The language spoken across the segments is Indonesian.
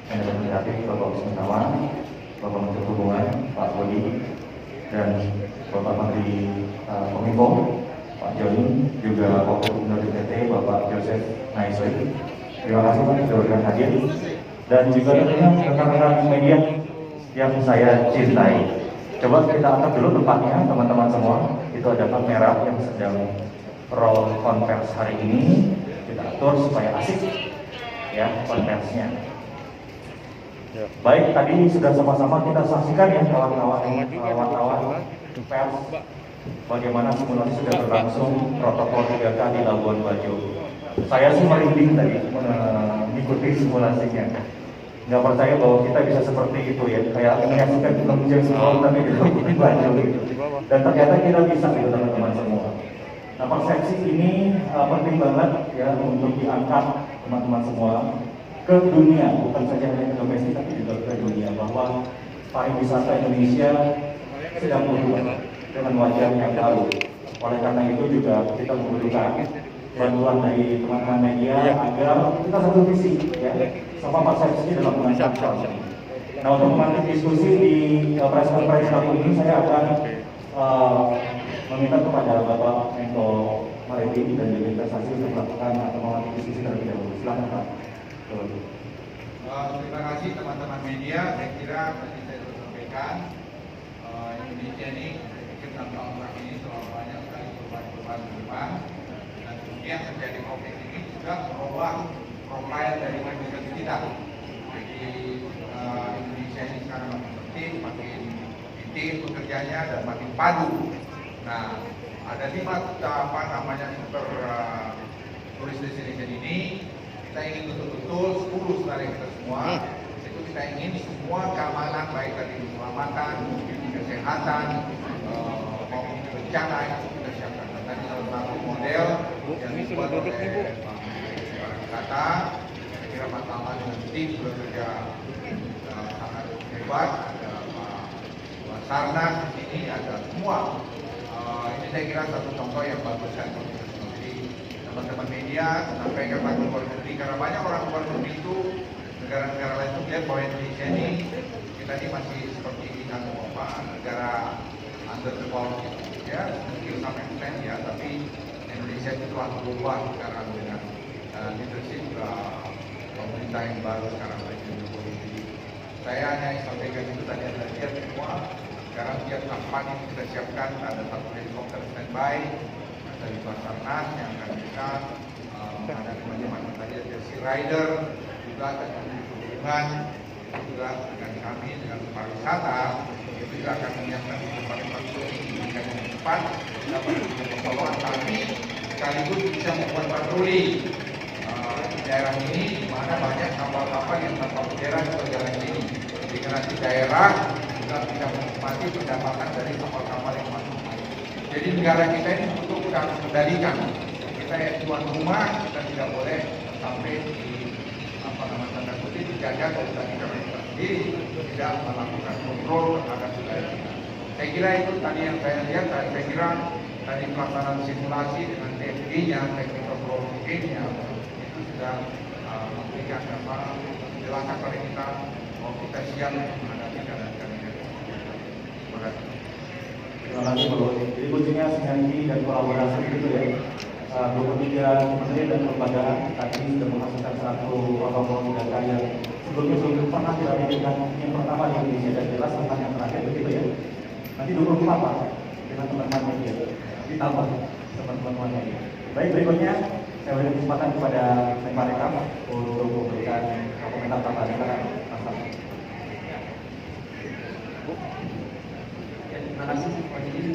Manajemen Kreatif Bapak Wisnuawan, Bapak Menteri Perhubungan Pak Budi, dan Bapak Menteri Kominfo Pak Joni, juga Wakil Gubernur DPT Bapak Joseph Naisoi. Terima kasih Pak sudah berkenan hadir, dan juga tentunya rekan-rekan media yang saya cintai. Coba kita angkat dulu tempatnya teman-teman semua. Itu ada kamera yang sedang roll konvers hari ini. Kita atur supaya asik ya konversnya. Baik, tadi sudah sama-sama kita saksikan ya kawan-kawan pers bagaimana simulasi sudah berlangsung protokol 3K di Labuan Bajo. Saya sih merinding tadi mengikuti simulasinya. Nggak percaya bahwa kita bisa seperti itu ya, kayak menyaksikan film James Bond tapi di Labuan Bajo gitu. Dan ternyata kita bisa gitu teman-teman semua. Nah, persepsi ini penting banget ya untuk diangkat teman-teman semua ke dunia, bukan saja hanya ke domestik tapi juga ke dunia, bahwa pariwisata Indonesia sedang berubah dengan wajah yang baru. Oleh karena itu juga kita membutuhkan bantuan dari teman-teman media agar kita satu visi ya, sama persepsi dalam mengangkat hal ini. Nah, untuk memantik diskusi di press conference kali ini, saya akan meminta kepada Bapak Menko Maritim dan juga Investasi untuk melakukan atau memantik diskusi terlebih dahulu. Silakan Pak. Terima kasih teman-teman media. Saya kira tadi saya sudah sampaikan Indonesia ini pikir 6 tahun terakhir ini selalu banyak sekali perubahan-perubahan ke depan, dan kemudian terjadi COVID ini juga merubah profil dari masyarakat kita. Jadi Indonesia ini sekarang makin tertib, makin intim bekerjanya dan makin padu. Nah, ada 5 super turis destination ini. Kita ingin betul-betul 10 sebenarnya kita semua. Itu kita ingin semua keamanan baik dari keselamatan, kesehatan, maupun bencana itu kita siapkan. Dan tadi salah satu model yang dibuat oleh pariwisata, saya kira Pak Tama dengan tim bekerja sangat hebat. Ada Pak Sarnas di sini, ada semua. Ini saya kira satu contoh yang bagus kan. Teman-teman media sampaikan lagu luar negeri, karena banyak orang luar negeri itu negara-negara lain itu lihat bahwa Indonesia ini kita ini masih seperti negara under the world ya, mungkin sampai extent ya, tapi Indonesia itu telah berubah sekarang dengan leadership pemerintah yang baru sekarang lagi Jokowi. Saya hanya sampaikan itu tadi, ada lihat semua sekarang tiap kapan ini kita siapkan ada satu helikopter standby dari Basarnas yang akan bisa menghadapi macam-macam tadi, ada Sea Rider juga, akan berhubungan juga dengan kami, dengan pariwisata, itu juga akan menyiapkan tempat-tempat pendidikan yang cepat dapat pertolongan kami sekaligus bisa membuat patroli di daerah ini, di mana banyak kapal-kapal yang tanpa bendera di perjalanan ini, sehingga nanti daerah juga bisa menikmati pendapatan dari kapal-kapal yang masuk. Jadi negara kita ini untuk kita kendalikan. Kita yang tuan rumah, kita tidak boleh sampai di tanda kutip dijaga oleh negara kita sendiri, tidak melakukan kontrol terhadap wilayah kita. Saya kira itu tadi yang saya lihat. Saya kira tadi pelaksanaan simulasi dengan TFG-nya, technical problem game-nya, itu sudah memberikan penjelasan pada kita bahwa kita siap menghadapi keadaan ini. Terima kasih. Terima kasih Pak Budi. Jadi kuncinya sinergi dan kolaborasi gitu ya. 23 kementerian dan kelembagaan tadi sudah menghasilkan satu protokol 3K yang sebelumnya belum pernah dilakukan, yang pertama di Indonesia dan jelas tentang yang terakhir begitu ya. Nanti 24 Pak dengan teman-teman media ditambah teman-teman media. Baik, berikutnya saya beri kesempatan kepada Menparekraf untuk memberikan komentar tambahan. Terima kasih Pak Didi.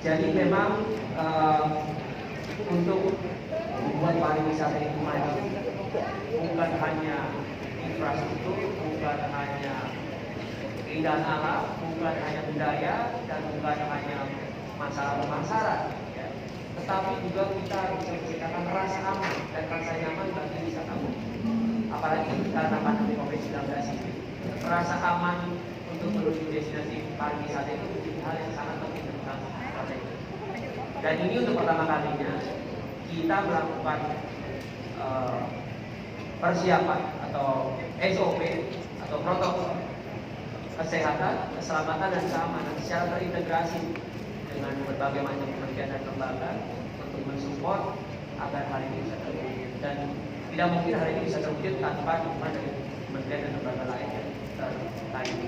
Jadi memang untuk membuat pariwisata itu maju, bukan hanya infrastruktur, bukan hanya keindahan alam, bukan hanya budaya, dan bukan hanya masalah pemasaran, ya. Tetapi juga kita bisa menciptakan rasa aman dan rasa nyaman bagi wisatawan. Apalagi karena pandemi COVID-19 ini, rasa aman untuk menuju destinasi pariwisata itu menjadi hal yang sangat penting tentang strategi. Dan ini untuk pertama kalinya kita melakukan persiapan atau SOP atau protokol kesehatan, keselamatan dan keamanan secara terintegrasi dengan berbagai macam kementerian dan lembaga untuk mensupport agar hal ini bisa terwujud. Dan tidak mungkin hal ini bisa terwujud tanpa dukungan dari kementerian dan lembaga lain yang terkait.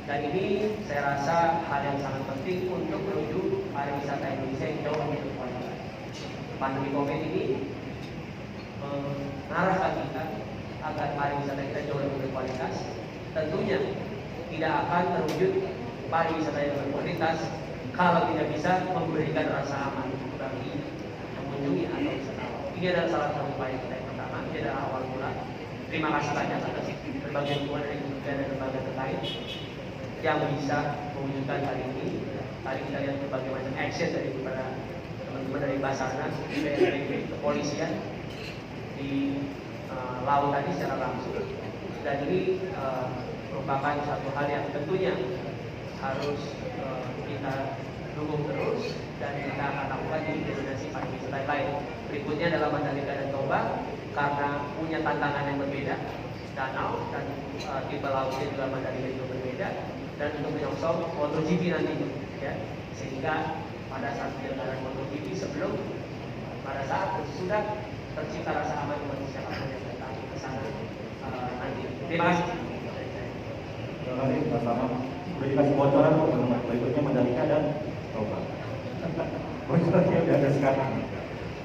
Dan ini saya rasa hal yang sangat penting untuk menuju pariwisata Indonesia yang jauh lebih berkualitas. Pandemi COVID ini mengarahkan kita agar pariwisata kita jauh lebih berkualitas. Tentunya tidak akan terwujud pariwisata yang berkualitas kalau tidak bisa memberikan rasa aman bagi mengunjungi atau wisatawan. Ini adalah salah satu upaya kita yang pertama. Ini adalah awal mula. Terima kasih banyak atas berbagai dukungan dari kementerian dan lembaga terkait yang bisa mewujudkan hal ini. Tadi kita lihat berbagai macam action dari para teman-teman dari Basarnas, BNPB, kepolisian di laut tadi secara langsung. Dan ini merupakan satu hal yang tentunya harus kita dukung terus dan kita akan lakukan di destinasi pariwisata lain. Berikutnya adalah Mandalika dan Toba karena punya tantangan yang berbeda, danau dan tipe lautnya juga Mandalika juga berbeda, dan untuk menyongsong MotoGP nantinya, ya, sehingga pada saat penyelenggaraan MotoGP sebelum pada saat sudah tercipta rasa aman bagi siapapun yang datang ke sana nanti. Terima kasih. Terima kasih Mas Tama. Sudah dikasih bocoran berikutnya Mandalika dan Toba. Bocorannya sudah ada sekarang.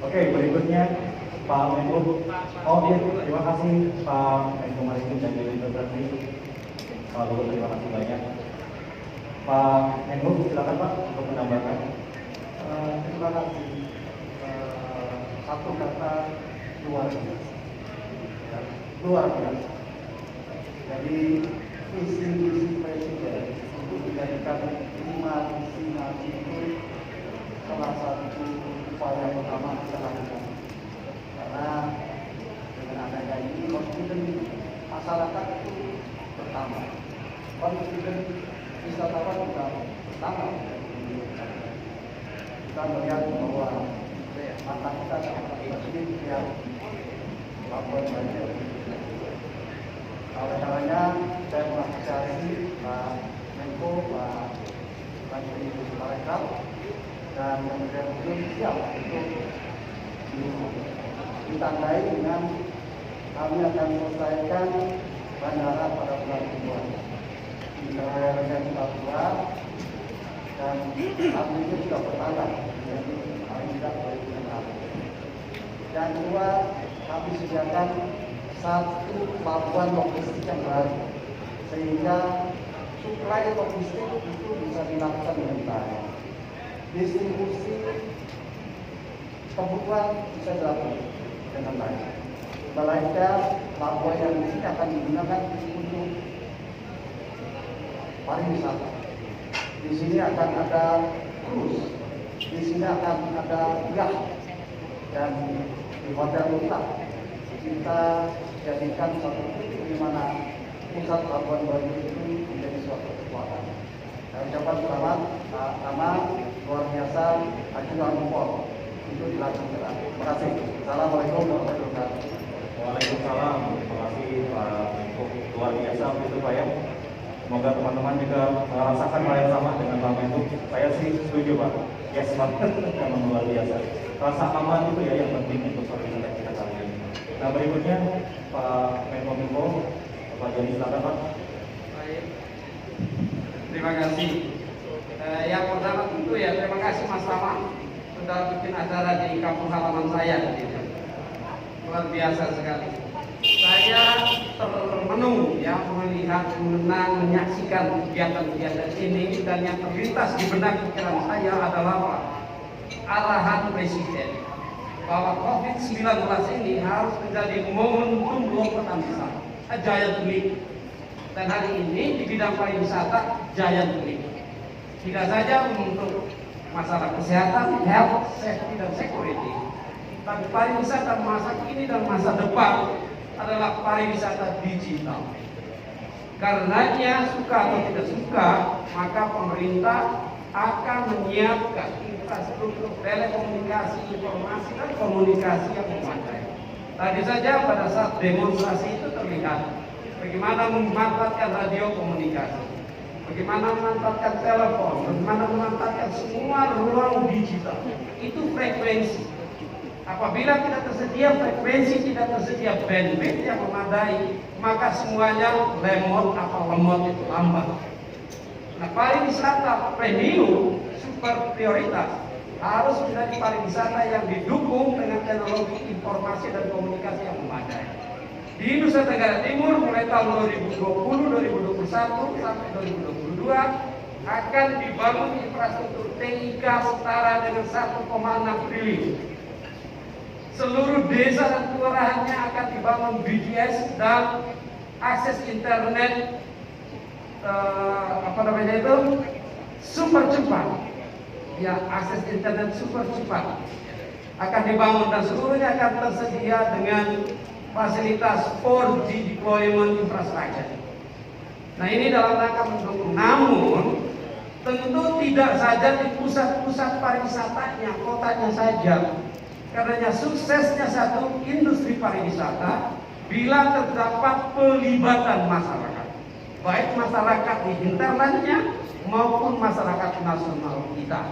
Oke, berikutnya Pak Menko. Oh iya, terima kasih Pak Menko Maritim dan Investasi. Pak Luhut, terima kasih banyak. Pak Menko, silakan Pak untuk menambahkan. Terima kasih. Satu kata luar biasa. Luar biasa. Jadi visi Presiden untuk menjadikan 5 visi nasional itu salah satu upaya pertama kita lakukan. Karena dengan adanya ini confident masyarakat itu pertama, confident wisatawan juga pertama. Kita melihat bahwa mata kita sangat penting yang Labuan Bajo. Oleh karenanya saya mengapresiasi Pak Menko, Pak Menteri Pariwisata dan Kementerian Hukum siap untuk ditandai dengan kami akan selesaikan bandara pada bulan Februari di Kawasan Papua, dan kami itu sudah bertanda jadi paling tidak dari bulan April. Yang kedua, kami sediakan satu pelabuhan logistik yang baru sehingga suplai logistik itu bisa dilakukan dengan baik, distribusi kebutuhan bisa dilakukan dengan baik. Melainkan pelabuhan yang di sini akan digunakan untuk pariwisata. Di sini akan ada cruise, di sini akan ada yacht, dan di hotel kita jadikan satu titik di mana pusat Labuan Bajo itu menjadi suatu kekuatan. Saya ucapkan selamat karena luar biasa ajudan impor itu dilakukan. Terima kasih. Assalamualaikum warahmatullahi wabarakatuh. Waalaikumsalam. Terima kasih Pak Menko. Luar biasa begitu Pak ya. Semoga teman-teman juga merasakan hal yang sama dengan Pak Menko. Saya sih setuju Pak. Yes banget, memang luar biasa. Rasa aman itu ya yang penting untuk pariwisata kita kali ini. Nah berikutnya Pak Menko, Pak Joni silakan Pak. Baik, terima kasih. Yang pertama tentu ya terima kasih Mas Tama sudah bikin acara di kampung halaman saya. Luar biasa sekali. Saya termenung ya melihat, menyaksikan kegiatan-kegiatan ini, dan yang terlintas di benak pikiran saya adalah apa? Arahan Presiden bahwa COVID-19 ini harus menjadi momentum lompatan besar, giant leap. Dan hari ini di bidang pariwisata giant leap. Tidak saja untuk masalah kesehatan, health, safety dan security, tapi pariwisata masa kini dan masa depan adalah pariwisata digital. Karenanya suka atau tidak suka, maka pemerintah akan menyiapkan infrastruktur telekomunikasi, informasi dan komunikasi yang memadai. Tadi saja pada saat demonstrasi itu terlihat bagaimana memanfaatkan radio komunikasi, bagaimana memanfaatkan telepon, bagaimana memanfaatkan semua ruang digital. Itu frekuensi. Apabila tidak tersedia frekuensi, tidak tersedia bandwidth yang memadai, maka semuanya lemot atau lemot itu lambat. Nah, pariwisata premium super prioritas harus menjadi pariwisata yang didukung dengan teknologi informasi dan komunikasi yang memadai. Di Nusa Tenggara Timur mulai tahun 2020, 2021 sampai 2022 akan dibangun infrastruktur TIK setara dengan 1,6 triliun. Seluruh desa dan kelurahannya akan dibangun BGS dan akses internet super cepat. Ya, akses internet super cepat akan dibangun dan seluruhnya akan tersedia dengan fasilitas 4G deployment infrastructure. Nah, ini dalam rangka mendukung. Namun tentu tidak saja di pusat-pusat pariwisatanya, kotanya saja. Karenanya suksesnya satu industri pariwisata bila terdapat pelibatan masyarakat, baik masyarakat di hinterlandnya maupun masyarakat nasional kita.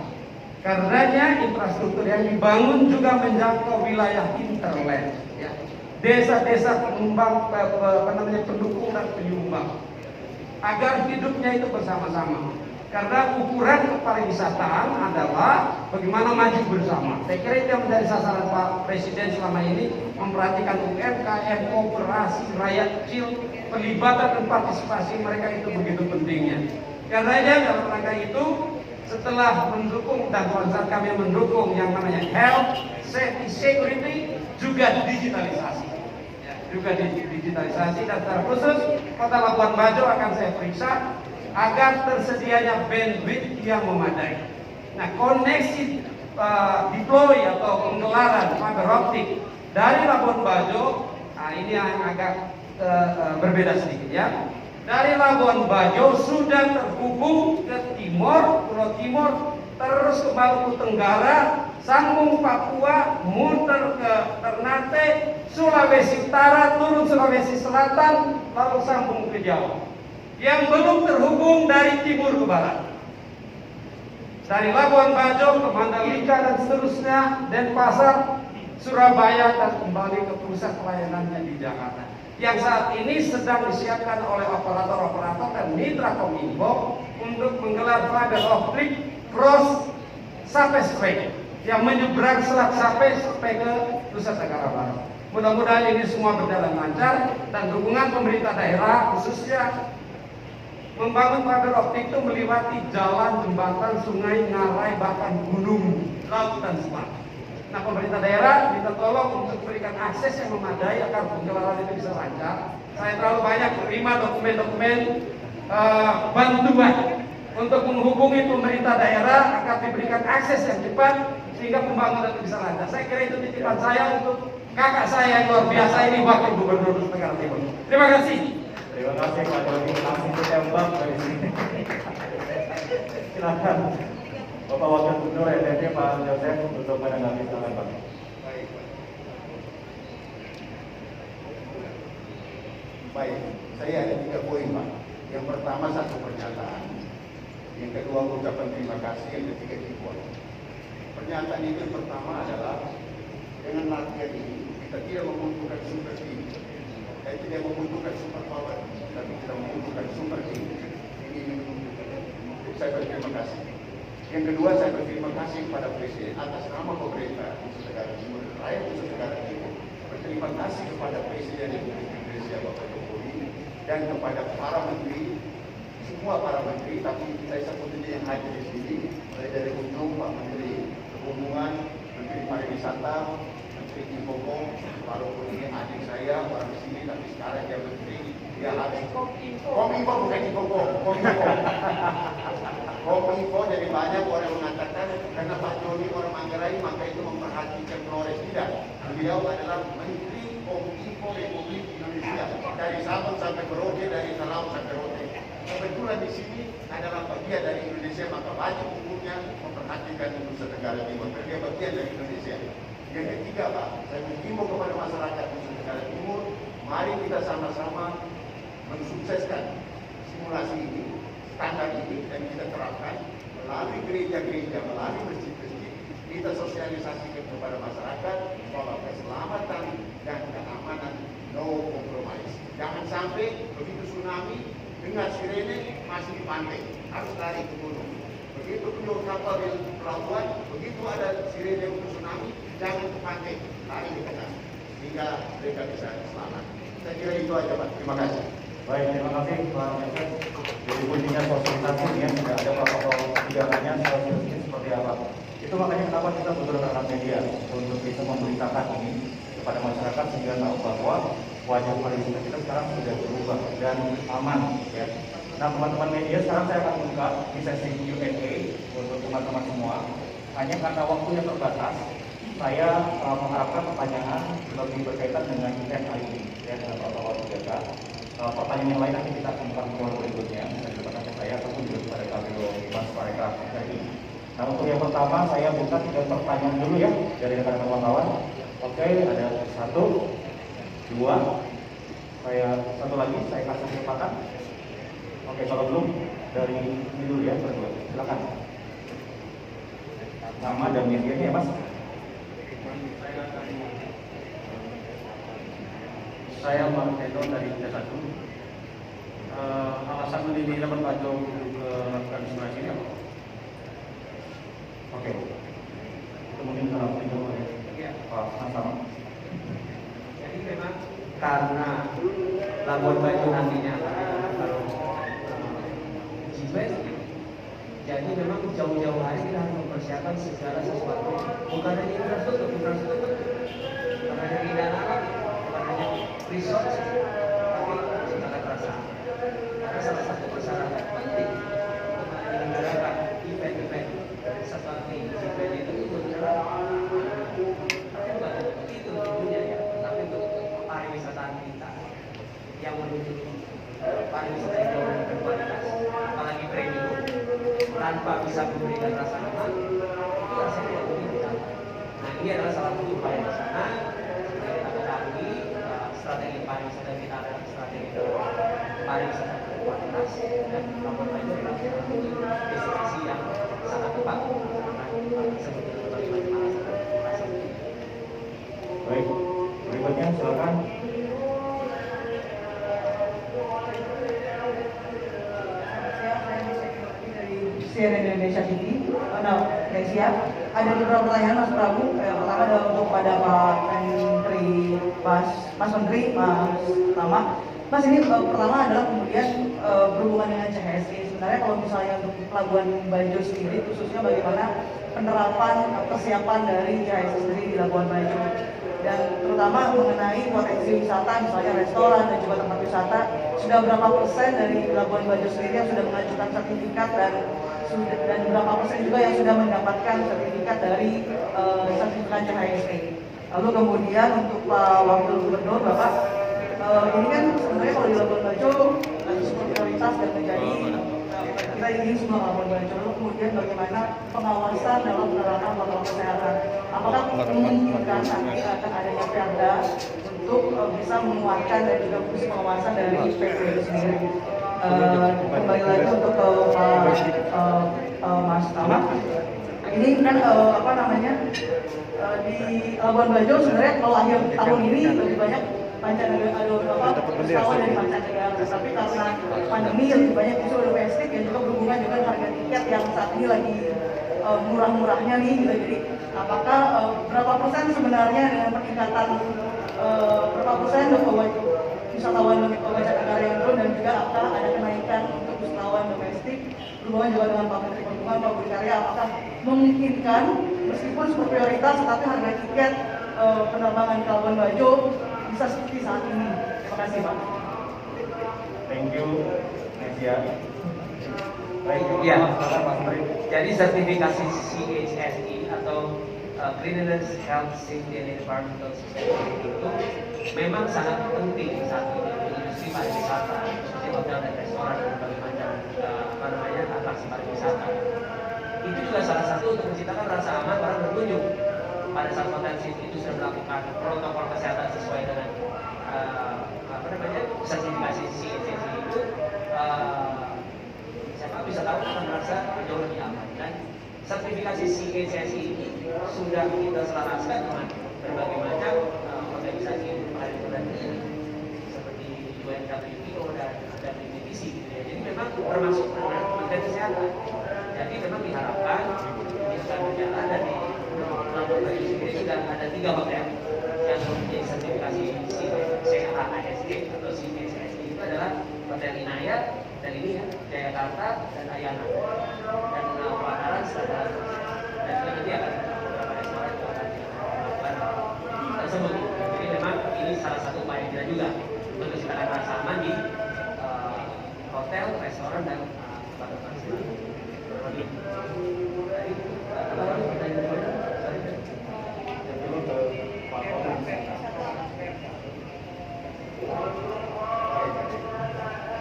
Karenanya infrastruktur yang dibangun juga menjangkau wilayah hinterland, ya. Desa-desa pendukung dan penyumbang, agar hidupnya itu bersama-sama. Karena ukuran pariwisataan adalah bagaimana maju bersama. Saya kira itu yang menjadi sasaran Pak Presiden selama ini, memperhatikan UMKM, kooperasi, rakyat kecil, pelibatan dan partisipasi mereka itu begitu pentingnya. Karenanya dalam rangka itu, setelah mendukung dan konsep kami mendukung yang namanya health, safety, security, juga digitalisasi. Ya, juga digitalisasi dan secara khusus Kota Labuan Bajo akan saya periksa agar tersedianya bandwidth yang memadai. Nah, koneksi deploy atau penggelaran fiber optik dari Labuan Bajo, nah ini yang agak berbeda sedikit ya. Dari Labuan Bajo sudah terhubung ke timur, Pulau Timur, terus ke Maluku Tenggara, sambung Papua, muter ke Ternate, Sulawesi Utara, turun Sulawesi Selatan, lalu sambung ke Jawa. Yang belum terhubung dari timur ke barat, dari Labuan Bajo ke Mandalika dan seterusnya, Denpasar, Surabaya, dan kembali ke pusat pelayanannya di Jakarta, yang saat ini sedang disiapkan oleh operator-operator dan mitra Kominfo untuk menggelar fiber optik cross sampai straight yang menyeberang Selat sampai ke Nusa Tenggara Barat. Mudah-mudahan ini semua berjalan lancar dan dukungan pemerintah daerah khususnya membangun fiber optik itu melewati jalan, jembatan, sungai, ngarai, bahkan gunung, laut, dan selat. Nah, pemerintah daerah minta tolong untuk berikan akses yang memadai agar penggelaran itu bisa lancar. Saya terlalu banyak menerima dokumen-dokumen bantuan untuk menghubungi pemerintah daerah agar diberikan akses yang cepat sehingga pembangunan itu bisa lancar. Saya kira itu titipan saya untuk kakak saya yang luar biasa ini, Wakil Gubernur Nusa Tenggara Timur. Terima kasih. Terima kasih Pak Dodi, langsung ditembak dari sini. Silakan Bapak Wakil Gubernur NTT Pak Joseph untuk menanggapi, silakan Pak. Baik, saya ada 3 poin Pak. Yang pertama satu pernyataan, yang kedua ucapan terima kasih, yang ketiga himbauan. Pernyataan itu yang pertama adalah dengan latihan ini kita tidak membutuhkan super team. Saya tidak membutuhkan super power, tapi kita membutuhkan super team. Ini saya berterima kasih. Yang kedua, saya berterima kasih kepada Presiden atas nama pemerintah Nusa Tenggara Timur, rakyat Nusa Tenggara Timur. Berterima kasih kepada Presiden Republik Indonesia Bapak Jokowi dan kepada para menteri, semua para menteri, tapi saya sebut saja yang hadir di sini, mulai dari ujung Pak Menteri Perhubungan, Menteri Pariwisata, Menteri Info, walaupun ini adik saya orang di sini, tapi sekarang dia menteri, dia harus Kominfo, bukan Info, Kominfo. Jadi banyak orang mengatakan karena Pak Joni orang Manggarai maka itu memperhatikan Flores. Tidak, beliau adalah Menteri Kominfo Republik Indonesia, dari Sabang sampai Merauke, dari Sarawak sampai Rote. Kebetulan di sini adalah bagian dari Indonesia, maka wajib hukumnya memperhatikan Nusa Tenggara Timur, dia bagian dari Indonesia. Yang ketiga Pak, saya menghimbau kepada masyarakat Nusa Tenggara Timur, mari kita sama-sama mensukseskan simulasi ini, standar ini, dan kita terapkan melalui gereja-gereja, melalui masjid-masjid. Kita sosialisasikan kepada masyarakat bahwa keselamatan dan keamanan no compromise. Jangan sampai begitu tsunami dengar sirene masih di pantai, harus lari ke gunung. Begitu keluar kapal di pelabuhan, begitu ada sirene untuk tsunami, jangan ke pantai, lari ke tengah, sehingga mereka bisa selamat. Saya kira itu aja Pak. Terima kasih. Baik, terima kasih Pak Menkes. Jadi kuncinya sosialisasi ya, tidak ada protokol kebijakannya sosialisasi seperti apa. Itu makanya kenapa kita butuh rekan media untuk bisa memberitakan ini kepada masyarakat sehingga tahu bahwa wajah pariwisata kita sekarang sudah berubah dan aman ya. Nah teman-teman media sekarang saya akan buka di sesi Q&A untuk teman-teman semua. Hanya karena waktunya terbatas, saya mengharapkan pertanyaan lebih berkaitan dengan event hari ini ya, dengan protokol 3K. Pertanyaan yang lain nanti kita akan buka berikutnya dari depan saya ataupun juga kepada Kabiro Mas Parekraf hari ini. Nah untuk yang pertama saya buka 3 pertanyaan dulu ya dari rekan-rekan wartawan. Oke, ada 1, 2, saya satu lagi saya kasih kesempatan. Oke, kalau belum dari ini dulu ya, berdua. Silakan. Nama dan medianya ya Mas. Saya Bang Tendo dari T1. Alasan memilih Labuan Bajo untuk melakukan simulasi ini apa? Oke. Itu mungkin salah satu Ya. Pak Sama. Jadi memang karena Labuan Bajo nantinya kalau G20, jadi memang jauh-jauh hari kita harus mempersiapkan segala sesuatu, bukan hanya infrastruktur, bukan hanya keindahan alam, bukan hanya resort, tapi segala perasaan. Karena salah satu persyaratan penting untuk menyelenggarakan event-event seperti G20 itu adalah tapi bukan untuk itu tentunya ya, tapi untuk pariwisata kita yang menuju pariwisata yang jauh lebih berkualitas, apalagi premium, tanpa bisa memberikan rasa aman, itu rasanya tidak mungkin. Nah ini adalah salah satu upaya di sana. Seperti kita ketahui, strategi pariwisata kita adalah strategi pariwisata berkualitas, dan Labuan Bajo adalah salah satu destinasi yang sangat tepat untuk melaksanakan sebetulnya berbagai macam alasan. Baik, berikutnya silakan. CNN Indonesia TV. Nah, Indonesia ada beberapa pertanyaan Mas Prabu. Pertama adalah untuk pada Pak Menteri, Mas Menteri, Mas Tama. Mas ini pertama adalah kemudian berhubungan dengan CHSE. Sebenarnya kalau misalnya untuk Labuan Bajo sendiri, khususnya bagaimana penerapan persiapan dari CHSE sendiri di Labuan Bajo, dan terutama mengenai potensi wisata, misalnya restoran dan juga tempat wisata, sudah berapa persen dari Labuan Bajo sendiri yang sudah mengajukan sertifikat, dan berapa persen juga yang sudah mendapatkan sertifikat dari sertifikat CHSE. Lalu kemudian untuk Pak Wakil Gubernur, Bapak, ini kan sebenarnya kalau di Labuan Bajo lagi super prioritas dan menjadi kita ingin semua Labuan Bajo. Lalu kemudian bagaimana pengawasan dalam penerapan protokol kesehatan? Apakah memungkinkan nanti akan adanya perda untuk bisa menguatkan dan juga fungsi pengawasan dari PT itu sendiri? Kembali lagi untuk Mas Tama. Ini kan di Labuan Bajo sebenarnya kalau akhir tahun ini lebih banyak mancanegara, wisatawan dari mancanegara, tapi karena pandemi lebih banyak isu domestik yang juga berhubungan dengan harga tiket yang saat ini lagi murah-murahnya nih gitu. Jadi apakah berapa persen sebenarnya dengan peningkatan berapa persen wisatawan mancanegara yang turun, dan juga apakah ada kenaikan untuk wisatawan domestik berhubungan juga dengan Pak Menteri Perhubungan, Pak Budi Karya, apakah memungkinkan meskipun super prioritas tetapi harga tiket penerbangan ke Labuan Bajo bisa seperti saat ini? Terima kasih Pak. Thank you, Nesia. Baik, Ya. Mas Menteri. Jadi sertifikasi CHSE atau Cleanliness, Health, Safety, and Environmental Sustainability itu memang sangat penting saat ini untuk industri pariwisata, khususnya hotel dan restoran dan berbagai macam atraksi pariwisata. Itu juga salah satu untuk menciptakan rasa aman para berkunjung pada saat potensi itu sudah melakukan protokol kesehatan sesuai dengan sertifikasi CHSE sertifikasi CSSI ini sudah kita selaraskan dengan berbagai macam organisasi peradilan ini seperti UNWTO dan WTC gitu ya. Jadi memang termasuk Kementerian Kesehatan. Jadi memang diharapkan ini akan berjalan dan di Labuan Bajo sendiri sudah ada 3 hotel yang mempunyai sertifikasi CHASG atau CSSI. Itu adalah Hotel Inayat, dan ini ya, Jayakarta dan Ayana dan Panaran dan nanti akan beberapa restoran juga akan dilakukan tersebut. Jadi memang ini salah satu upaya kita juga untuk menciptakan rasa aman di hotel, restoran dan tempat-tempat sendiri.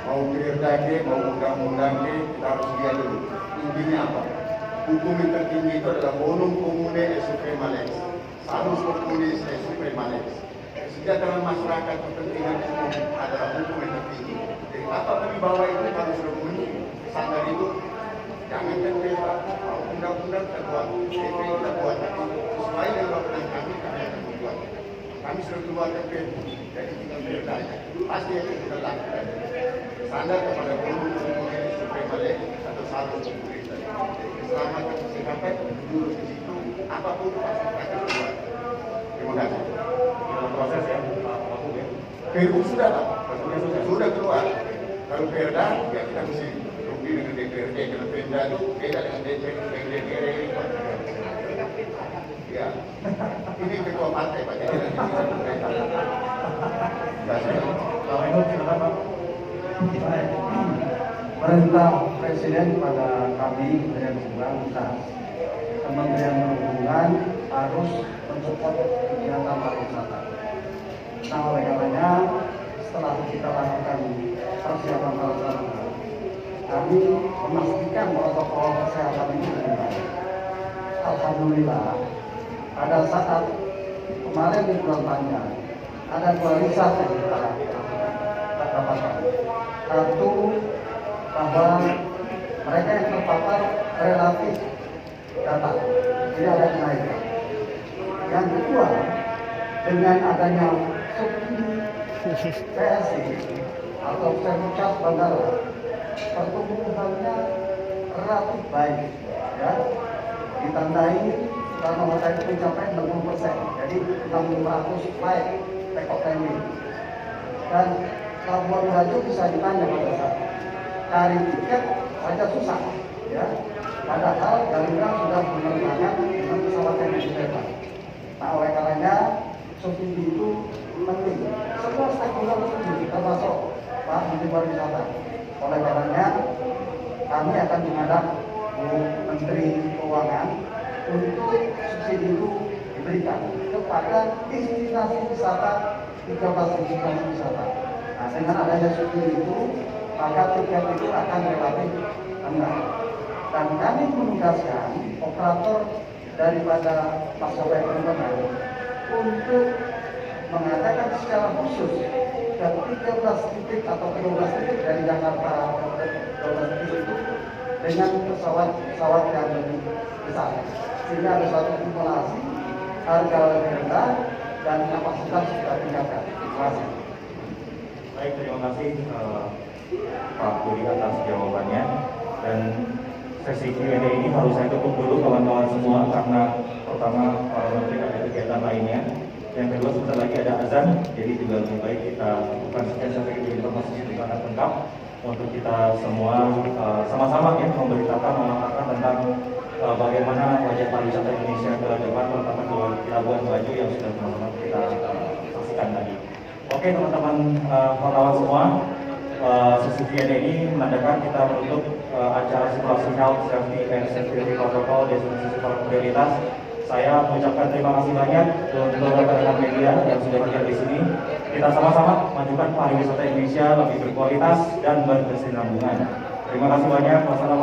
Mau Perda, mau undang-undang, kita harus lihat dulu intinya apa. Hukum yang tertinggi itu adalah bonum comune et suprema lex, salus communis et suprema lex. Kesejahteraan masyarakat, kepentingan umum adalah hukum yang tertinggi. Jadi apa berwibawa itu kalau sudah memenuhi standar itu, jangan Perda, mau undang-undang kita buat, PP kita buat, tapi sesuai dengan wewenang kami akan membuat. Kami sudah keluarkan Perda, jadi tinggal Perda aja. Pasti akan kita lakukan. Standar kepada bonum comune et suprema lex atau salus communis. Jadi keselamatan masyarakat dulu di situ, apapun pasti akan keluar. Terima kasih. Dalam proses ya, Pak Wagub ya. Perbu sudah lah, sudah keluar. Kalau Perda, ya kita mesti rugi dengan DPRD, karena Perda itu beda dengan DPRD. Ya, ini ketua partai Pak. Jadi nanti bisa berkaitan. Pak Wagub, silakan Pak. Perintah Presiden pada kami Kementerian Perhubungan, Kementerian Perhubungan harus mensupport kegiatan pariwisata. Nah, oleh karenanya setelah kita lakukan persiapan pariwisata, kami memastikan protokol kesehatan ini dengan baik. Alhamdulillah, pada saat kemarin di bulan panjang ada 2 riset yang kita dapatkan. Satu, bahwa mereka yang terpapar relatif datang, tidak ada kenaikan. Yang kedua, dengan adanya subsidi PSI atau service charge bandara, pertumbuhannya relatif baik, ya, ditandai karena mereka itu mencapai 60%, jadi 600 flight take off landing. Dan Labuan Bajo bisa ditanya pada saat cari tiket saja susah, ya. Padahal Garuda sudah menerbangan dengan pesawat yang lebih hebat. Nah, oleh karenanya subsidi itu penting. Semua stakeholder setuju, termasuk Pak Menteri Pariwisata. Oleh karenanya kami akan menghadap Bu Menteri Keuangan untuk subsidi itu diberikan kepada destinasi wisata 13 destinasi wisata. Nah, dengan adanya subsidi itu, maka tiket itu akan relatif rendah. Dan kami menugaskan operator daripada maskapai penerbangan untuk mengadakan secara khusus dan 13 titik atau 12 titik dari Jakarta ke 12 titik itu dengan pesawat yang lebih besar, sehingga ada suatu kumulasi harga lebih rendah dan kapasitas kita tingkatkan. Terima kasih. Baik, terima kasih Pak Budi atas jawabannya. Dan sesi Q&A ini harus saya tutup dulu kawan-kawan semua, karena pertama para menteri ada kegiatan lainnya. Yang kedua sebentar lagi ada azan, jadi juga lebih baik kita lakukan sekian sampai itu informasi itu sangat lengkap untuk kita semua sama-sama ya mengatakan tentang bagaimana wajah pariwisata Indonesia ke depan, terutama di Labuan Bajo yang sudah sama-sama kita saksikan tadi. Oke teman-teman wartawan semua, sesi Q&A ini menandakan kita menutup acara simulasi health, safety, and security protocol destinasi super prioritas. Saya mengucapkan terima kasih banyak untuk rekan-rekan media yang sudah hadir di sini. Kita sama-sama majukan pariwisata Indonesia lebih berkualitas dan berkesinambungan. Terima kasih banyak. Wassalamualaikum.